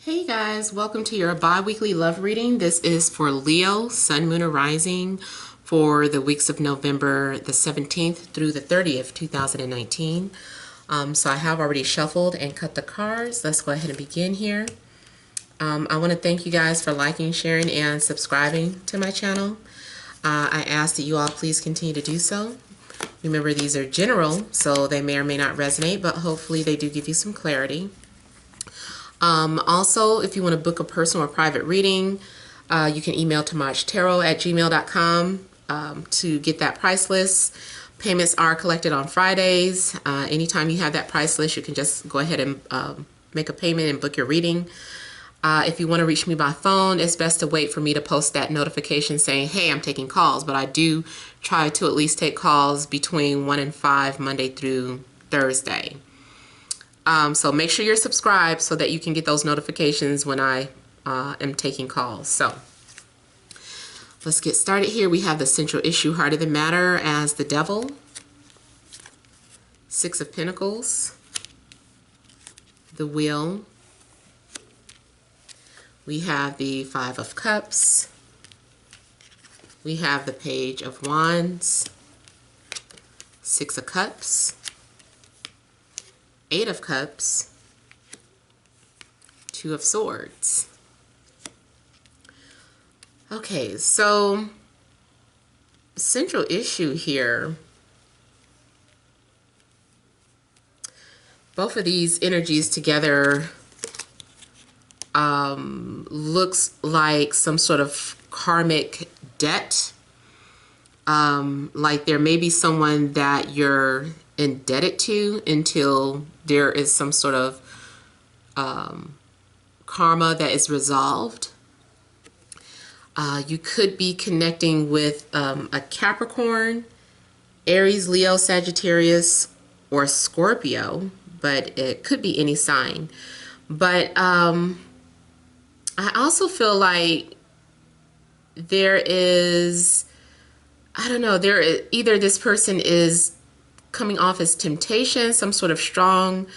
Hey guys, welcome to your bi-weekly love reading. This is for Leo, Sun, Moon, or Rising for the weeks of November the 17th through the 30th, 2019. So I have already shuffled and cut the cards. Let's go ahead and begin here. I want to thank you guys for liking, sharing, and subscribing to my channel. I ask that you all please continue to do so. Remember, these are general, so they may or may not resonate, but hopefully they do give you some clarity. Also, if you want to book a personal or private reading, you can email TemajTarot@gmail.com to get that price list. Payments are collected on Fridays. Anytime you have that price list, you can just go ahead and make a payment and book your reading. If you want to reach me by phone, it's best to wait for me to post that notification saying, hey, I'm taking calls. But I do try to at least take calls between 1 and 5, Monday through Thursday. So make sure you're subscribed so that you can get those notifications when I am taking calls. So let's get started here. We have the central issue, heart of the matter, as the devil. Six of Pentacles. The wheel. We have the Five of Cups. We have the Page of Wands. Six of Cups. Eight of Cups, Two of Swords. Okay, so central issue here. Both of these energies together looks like some sort of karmic debt. Like there may be someone that you're indebted to until there is some sort of karma that is resolved. You could be connecting with a Capricorn, Aries, Leo, Sagittarius, or Scorpio, but it could be any sign. But I also feel like there is, I don't know, either this person is coming off as temptation, some sort of strong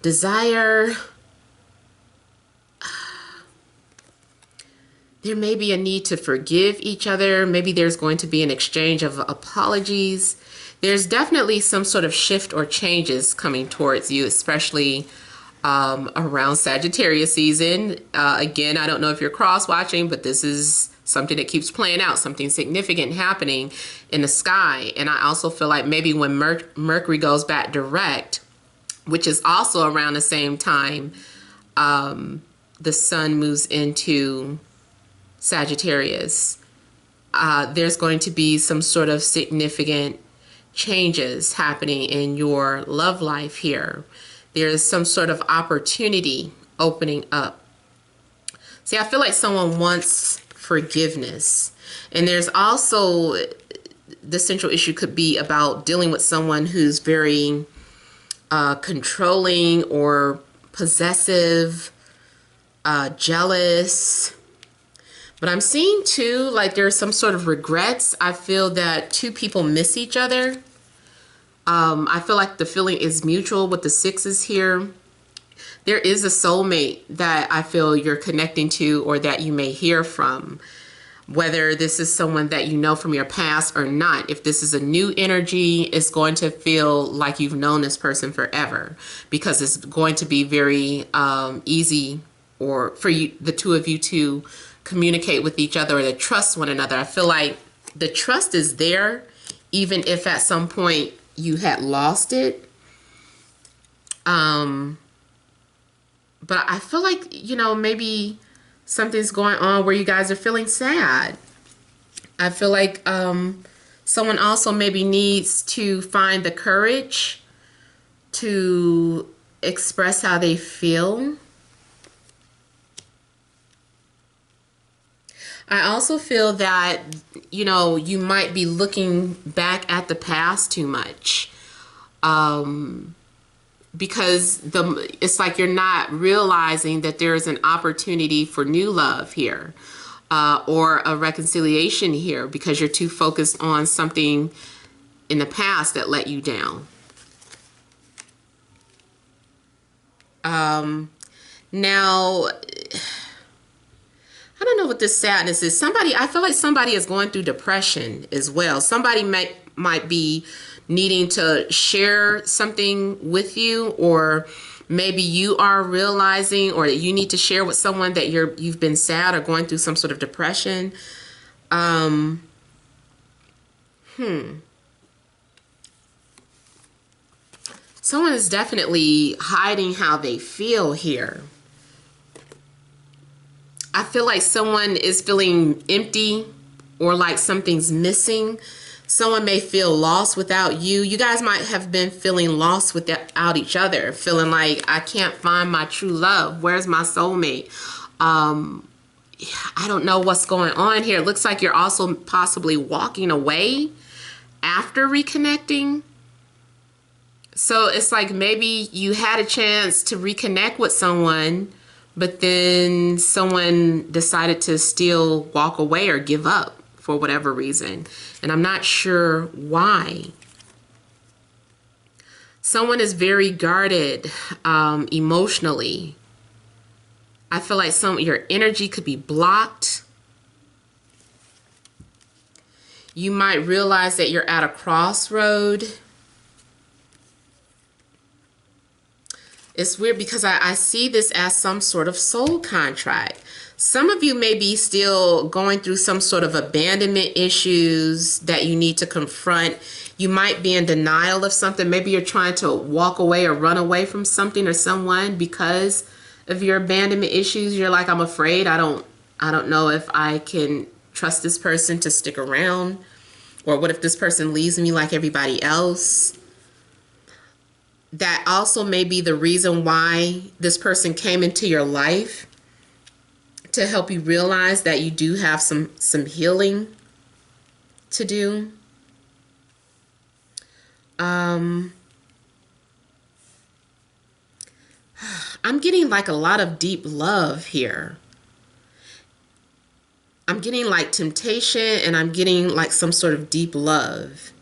desire. There may be a need to forgive each other. Maybe there's going to be an exchange of apologies. There's definitely some sort of shift or changes coming towards you, especially around Sagittarius season. Again, I don't know if you're cross-watching, but this is something that keeps playing out, something significant happening in the sky. And I also feel like maybe when Mercury goes back direct, which is also around the same time the sun moves into Sagittarius, there's going to be some sort of significant changes happening in your love life here. There's some sort of opportunity opening up. See, I feel like someone wants forgiveness. And there's also, the central issue could be about dealing with someone who's very controlling or possessive, jealous. But I'm seeing too, like there's some sort of regrets. I feel that two people miss each other. I feel like the feeling is mutual with the sixes here. There is a soulmate that I feel you're connecting to or that you may hear from, whether this is someone that you know from your past or not. If this is a new energy, it's going to feel like you've known this person forever, because it's going to be very easy or for you, the two of you, to communicate with each other or to trust one another. I feel like the trust is there, even if at some point you had lost it. But I feel like, you know, maybe something's going on where you guys are feeling sad. I feel like someone also maybe needs to find the courage to express how they feel. I also feel that, you know, you might be looking back at the past too much. Because it's like you're not realizing that there is an opportunity for new love here, or a reconciliation here, because you're too focused on something in the past that let you down. Now, I don't know what this sadness is. I feel like somebody is going through depression as well. Somebody might be needing to share something with you, or maybe you are realizing, or that you need to share with someone that you've been sad or going through some sort of depression. Someone is definitely hiding how they feel here. I feel like someone is feeling empty, or like something's missing. Someone may feel lost without you. You guys might have been feeling lost without each other, feeling like, I can't find my true love. Where's my soulmate? I don't know what's going on here. It looks like you're also possibly walking away after reconnecting. So it's like maybe you had a chance to reconnect with someone, but then someone decided to still walk away or give up for whatever reason. And I'm not sure why. Someone is very guarded emotionally. I feel like your energy could be blocked. You might realize that you're at a crossroad. It's weird because I see this as some sort of soul contract. Some of you may be still going through some sort of abandonment issues that you need to confront. You might be in denial of something. Maybe you're trying to walk away or run away from something or someone because of your abandonment issues. You're like, I'm afraid. I don't know if I can trust this person to stick around. Or what if this person leaves me like everybody else? That also may be the reason why this person came into your life, to help you realize that you do have some healing to do. I'm getting like a lot of deep love here. I'm getting like temptation, and I'm getting like some sort of deep love.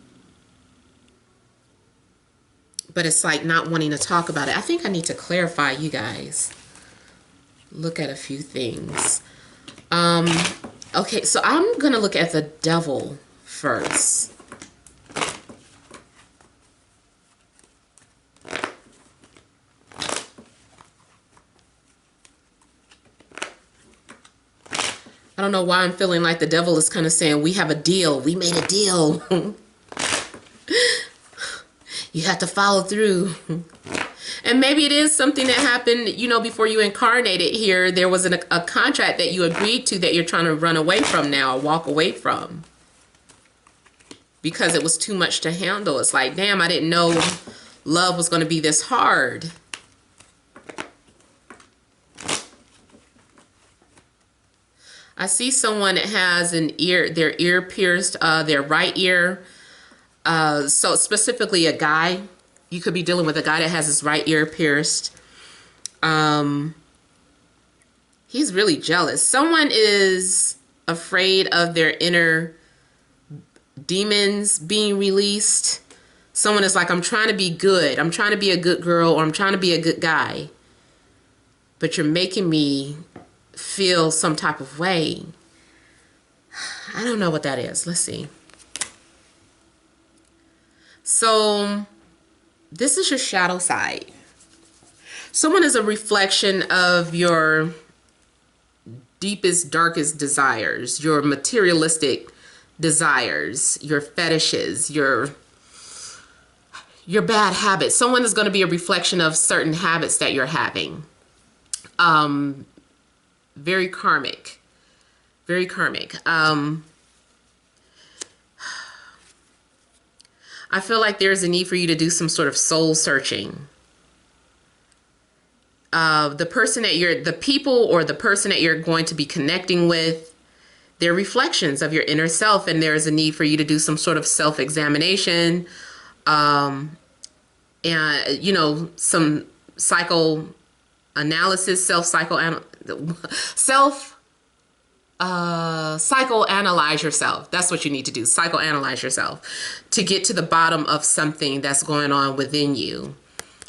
But it's like not wanting to talk about it. I think I need to clarify, you guys. Look at a few things. Okay, so I'm going to look at the devil first. I don't know why I'm feeling like the devil is kind of saying, we have a deal. We made a deal. You have to follow through. And maybe it is something that happened, you know, before you incarnated here. There was a contract that you agreed to that you're trying to run away from now, or walk away from, because it was too much to handle. It's like, damn, I didn't know love was going to be this hard. I see someone that has their ear pierced, their right ear. So specifically a guy. You could be dealing with a guy that has his right ear pierced. He's really jealous. Someone is afraid of their inner demons being released. Someone is like, I'm trying to be good. I'm trying to be a good girl, or I'm trying to be a good guy. But you're making me feel some type of way. I don't know what that is. Let's see. So this is your shadow side. Someone is a reflection of your deepest, darkest desires, your materialistic desires, your fetishes, your bad habits. Someone is going to be a reflection of certain habits that you're having. Very karmic. Very karmic. I feel like there's a need for you to do some sort of soul searching. The people or the person that you're going to be connecting with, they're reflections of your inner self, and there's a need for you to do some sort of self-examination, and, you know, some psychoanalysis, psychoanalyze yourself. That's what you need to do. Psychoanalyze yourself to get to the bottom of something that's going on within you.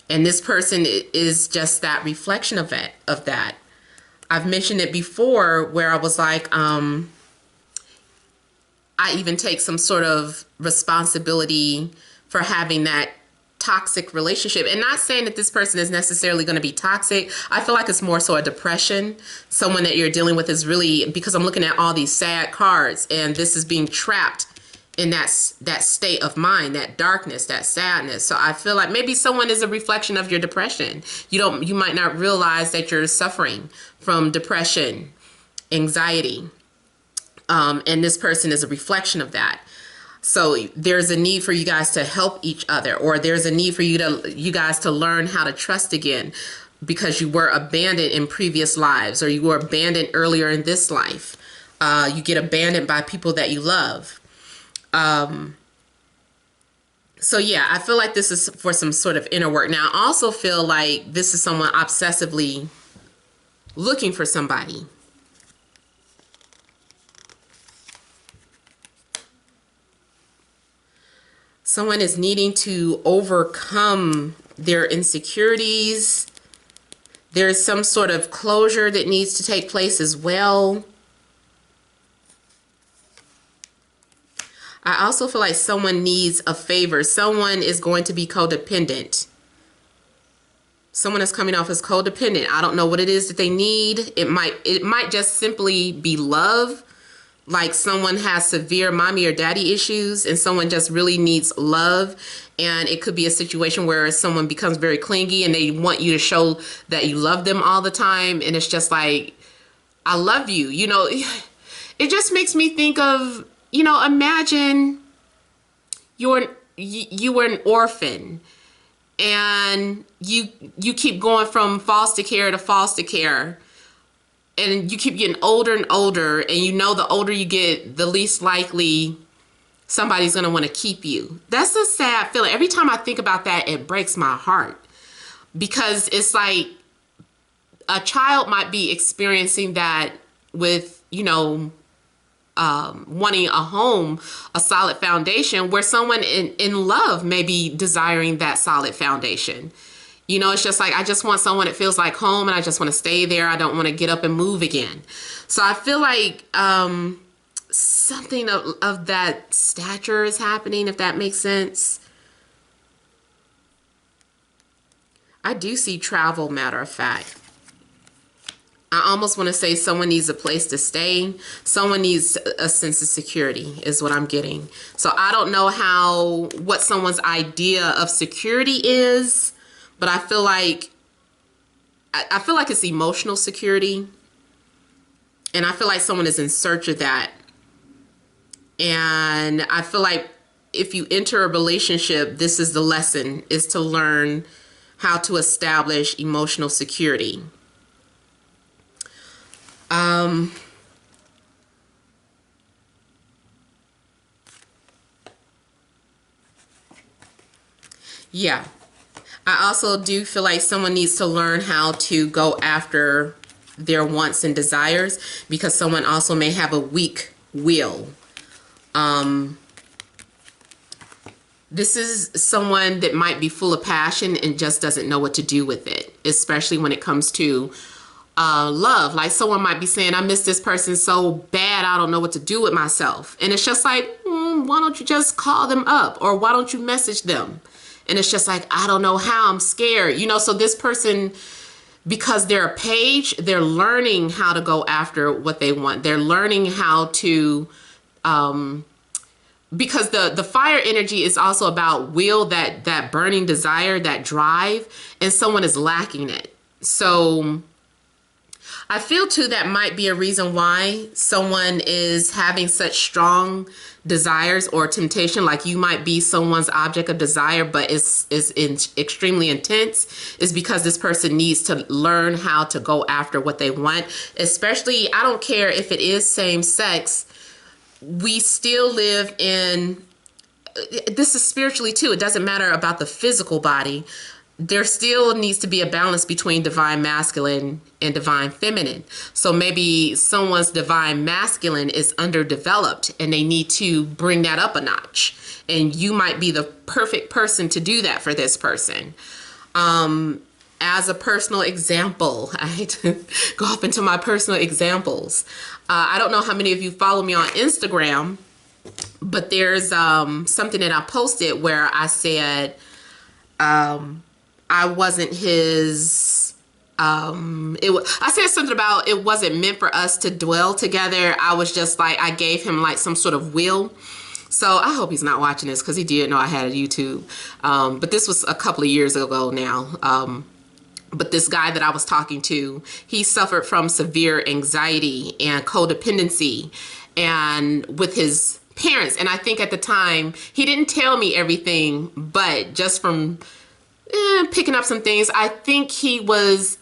And this person is just that reflection of that. I've mentioned it before where I was like, I even take some sort of responsibility for having that toxic relationship. And not saying that this person is necessarily going to be toxic. I feel like it's more so a depression. Someone that you're dealing with is really, because I'm looking at all these sad cards, and this is being trapped in that state of mind, that darkness, that sadness. So I feel like maybe someone is a reflection of your depression. You might not realize that you're suffering from depression, anxiety. And this person is a reflection of that. So there's a need for you guys to help each other, or there's a need for you guys to learn how to trust again, because you were abandoned in previous lives, or you were abandoned earlier in this life. You get abandoned by people that you love. So yeah, I feel like this is for some sort of inner work. Now, I also feel like this is someone obsessively looking for somebody. Someone is needing to overcome their insecurities. There's some sort of closure that needs to take place as well. I also feel like someone needs a favor. Someone is going to be codependent. Someone is coming off as codependent. I don't know what it is that they need. It might just simply be love. Like someone has severe mommy or daddy issues and someone just really needs love. And it could be a situation where someone becomes very clingy and they want you to show that you love them all the time. And it's just like, I love you. You know, it just makes me think of, you know, imagine you were an orphan and you keep going from foster care to foster care. And you keep getting older and older, and you know the older you get, the least likely somebody's going to want to keep you. That's a sad feeling. Every time I think about that, it breaks my heart, because it's like a child might be experiencing that with, you know, wanting a home, a solid foundation, where someone in love may be desiring that solid foundation. You know, it's just like, I just want someone that feels like home and I just want to stay there. I don't want to get up and move again. So I feel like something of that stature is happening, if that makes sense. I do see travel, matter of fact. I almost want to say someone needs a place to stay. Someone needs a sense of security is what I'm getting. So I don't know what someone's idea of security is. But I feel like it's emotional security. And I feel like someone is in search of that. And I feel like if you enter a relationship, this is the lesson, is to learn how to establish emotional security. Yeah. I also do feel like someone needs to learn how to go after their wants and desires, because someone also may have a weak will. This is someone that might be full of passion and just doesn't know what to do with it, especially when it comes to love. Like someone might be saying, I miss this person so bad, I don't know what to do with myself. And it's just like, why don't you just call them up, or why don't you message them? And it's just like, I don't know how, I'm scared. You know, so this person, because they're a page, they're learning how to go after what they want. They're learning how to, because the fire energy is also about will, that burning desire, that drive, and someone is lacking it. So I feel too that might be a reason why someone is having such strong desires or temptation. Like you might be someone's object of desire, but it's extremely intense, is because this person needs to learn how to go after what they want. Especially, I don't care if it is same sex, we still live in, this is spiritually too, it doesn't matter about the physical body. There still needs to be a balance between divine masculine and divine feminine. So maybe someone's divine masculine is underdeveloped and they need to bring that up a notch. And you might be the perfect person to do that for this person. as a personal example, I hate to go off into my personal examples. I don't know how many of you follow me on Instagram, but there's something that I posted where I said I wasn't his. I said something about it wasn't meant for us to dwell together. I was just like, I gave him like some sort of will. So I hope he's not watching this, because he did know I had a YouTube. But this was a couple of years ago now. But this guy that I was talking to, he suffered from severe anxiety and codependency and with his parents. And I think at the time, he didn't tell me everything, but just from picking up some things, I think he was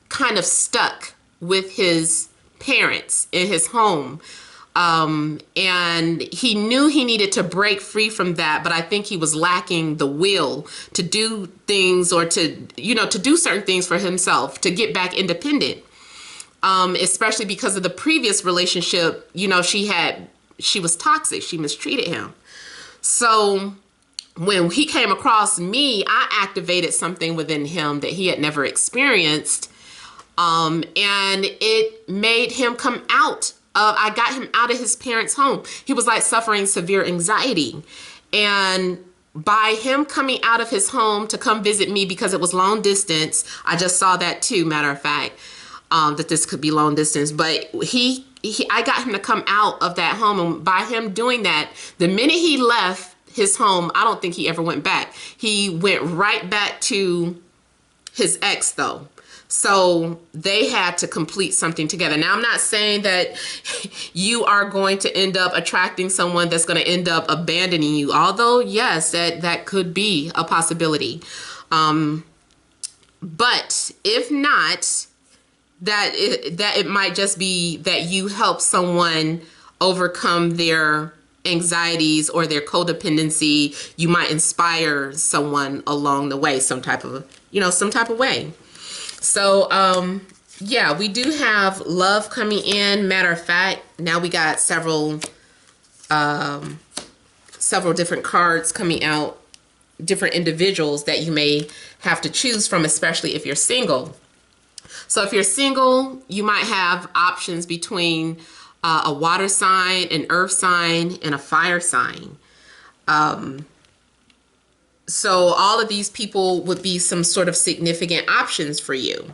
kind of stuck with his parents in his home. And he knew he needed to break free from that, but I think he was lacking the will to do things, or to do certain things for himself, to get back independent. Especially because of the previous relationship, she was toxic. She mistreated him. So when he came across me, I activated something within him that he had never experienced. And it made him come out. I got him out of his parents' home. He was like suffering severe anxiety. And by him coming out of his home to come visit me, because it was long distance, I just saw that too, matter of fact, that this could be long distance. But I got him to come out of that home. And by him doing that, the minute he left his home, I don't think he ever went back. He went right back to his ex, though. So they had to complete something together. Now, I'm not saying that you are going to end up attracting someone that's going to end up abandoning you. Although, yes, that could be a possibility. But if not, that it might just be that you help someone overcome their anxieties or their codependency. You might inspire someone along the way, some type of way. So, yeah, we do have love coming in. Matter of fact, now we got several different cards coming out, different individuals that you may have to choose from, especially if you're single. So if you're single, you might have options between a water sign, an earth sign, and a fire sign. So all of these people would be some sort of significant options for you.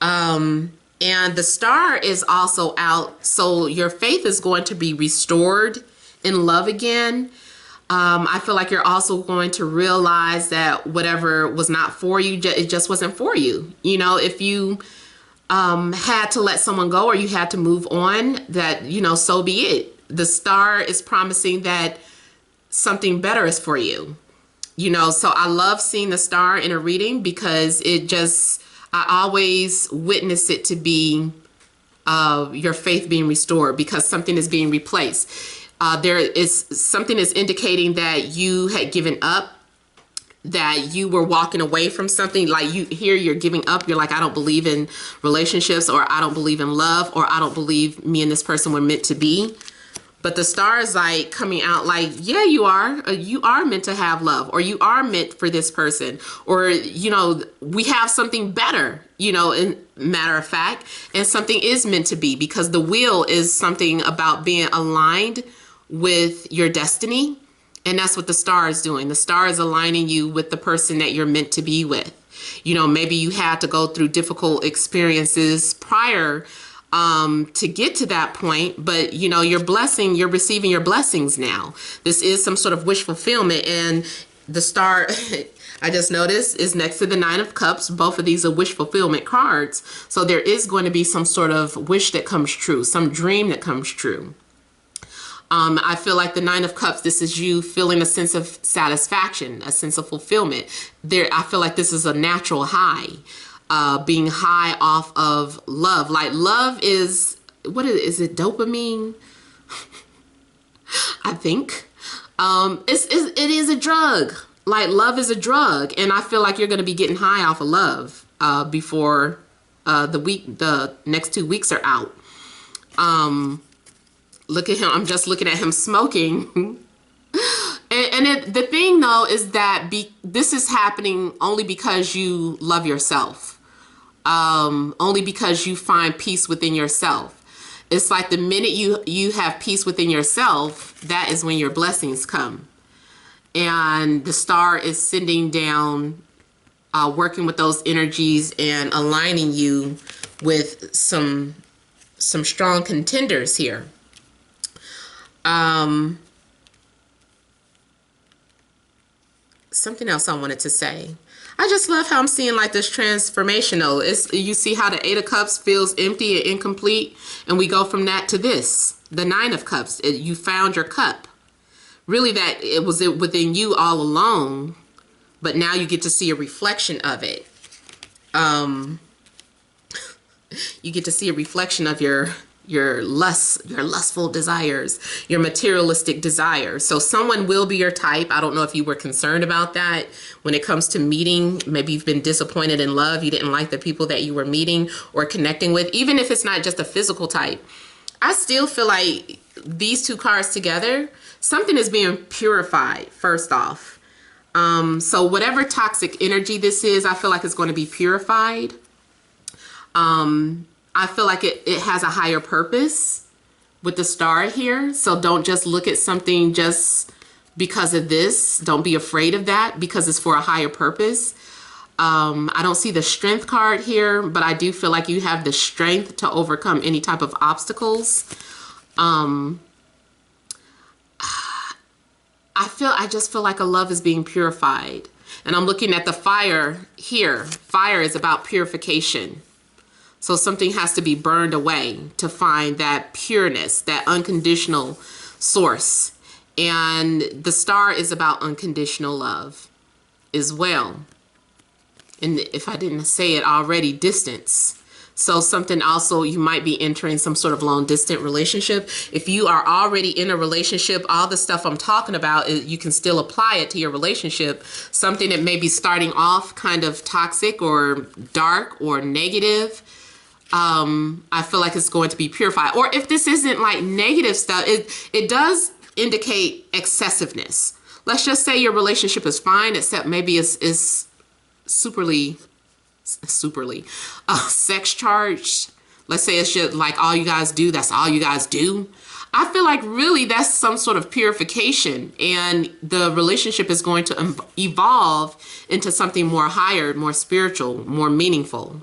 And the star is also out. So your faith is going to be restored in love again. I feel like you're also going to realize that whatever was not for you, it just wasn't for you. If you had to let someone go, or you had to move on, that, so be it. The star is promising that something better is for you. So I love seeing the star in a reading, because I always witness it to be your faith being restored, because something is being replaced. Something is indicating that you had given up, that you were walking away from something. Like you're giving up. You're like, I don't believe in relationships, or I don't believe in love, or I don't believe me and this person were meant to be. But the star is like coming out like, yeah, you are. You are meant to have love, or you are meant for this person, or, we have something better, in matter of fact, and something is meant to be, because the wheel is something about being aligned with your destiny. And that's what the star is doing. The star is aligning you with the person that you're meant to be with. Maybe you had to go through difficult experiences prior to get to that point, but you're receiving your blessings now. This is some sort of wish fulfillment, and the star I just noticed is next to the 9 of Cups. Both of these are wish fulfillment cards. So there is going to be some sort of wish that comes true, some dream that comes true. I feel like the 9 of Cups, this is you feeling a sense of satisfaction, a sense of fulfillment. I feel like this is a natural high. Being high off of love. Like love is, is it dopamine? I think. It is a drug. Like love is a drug. And I feel like you're going to be getting high off of love before the next 2 weeks are out. Look at him. I'm just looking at him smoking. And the thing though is that this is happening only because you love yourself. Only because you find peace within yourself. It's like the minute you have peace within yourself, that is when your blessings come. And the star is sending down, working with those energies and aligning you with some strong contenders here. Something else I wanted to say. I just love how I'm seeing like this transformational. You see how the 8 of Cups feels empty and incomplete, and we go from that to this, the 9 of Cups. You found your cup. Really, that it was within you all along, but now you get to see a reflection of it. You get to see a reflection of your lustful desires, your materialistic desires. So someone will be your type. I don't know if you were concerned about that when it comes to meeting. Maybe you've been disappointed in love. You didn't like the people that you were meeting or connecting with, even if it's not just a physical type. I still feel like these two cards together, something is being purified, first off. So whatever toxic energy this is, I feel like it's going to be purified. I feel like it has a higher purpose with the star here. So don't just look at something just because of this. Don't be afraid of that, because it's for a higher purpose. I don't see the strength card here, but I do feel like you have the strength to overcome any type of obstacles. I just feel like a love is being purified. And I'm looking at the fire here. Fire is about purification. So something has to be burned away to find that pureness, that unconditional source. And the star is about unconditional love as well. And if I didn't say it already, distance. So something also, you might be entering some sort of long distant relationship. If you are already in a relationship, all the stuff I'm talking about, you can still apply it to your relationship. Something that may be starting off kind of toxic or dark or negative. I feel like it's going to be purified. Or if this isn't like negative stuff, it does indicate excessiveness. Let's just say your relationship is fine, except maybe it's superly sex charged. Let's say it's just like all you guys do, that's all you guys do. I feel like really that's some sort of purification, and the relationship is going to evolve into something more higher, more spiritual, more meaningful.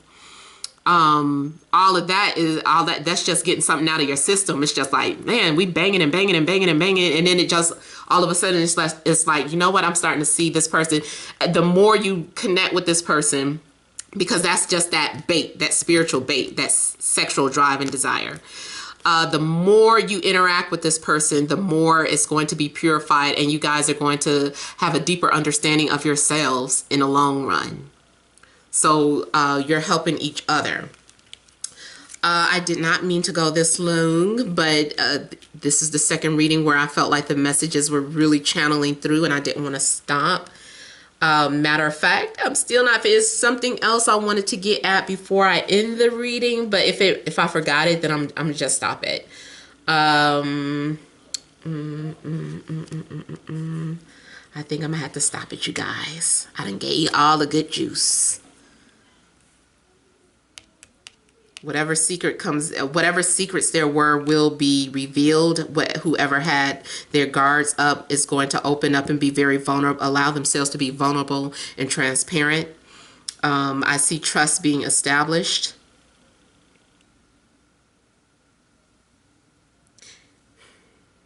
All of that's just getting something out of your system. It's just like, man, we banging and banging and banging and banging, and then it just all of a sudden it's like, you know what, I'm starting to see this person. The more you connect with this person, because that's just that bait, that spiritual bait, that sexual drive and desire. The more you interact with this person, the more it's going to be purified, and you guys are going to have a deeper understanding of yourselves in the long run. So you're helping each other. I did not mean to go this long, but this is the second reading where I felt like the messages were really channeling through and I didn't want to stop. Matter of fact, I'm still not. There's something else I wanted to get at before I end the reading, but if I forgot it, then I'm gonna just stop it. I think I'm gonna have to stop it, you guys. I done gave you all the good juice. Whatever secrets there were will be revealed. Whoever had their guards up is going to open up and be very vulnerable, allow themselves to be vulnerable and transparent. I see trust being established.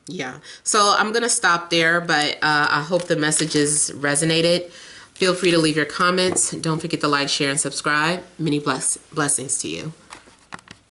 Yeah, so I'm going to stop there, but I hope the messages resonated. Feel free to leave your comments. Don't forget to like, share, and subscribe. Many blessings to you.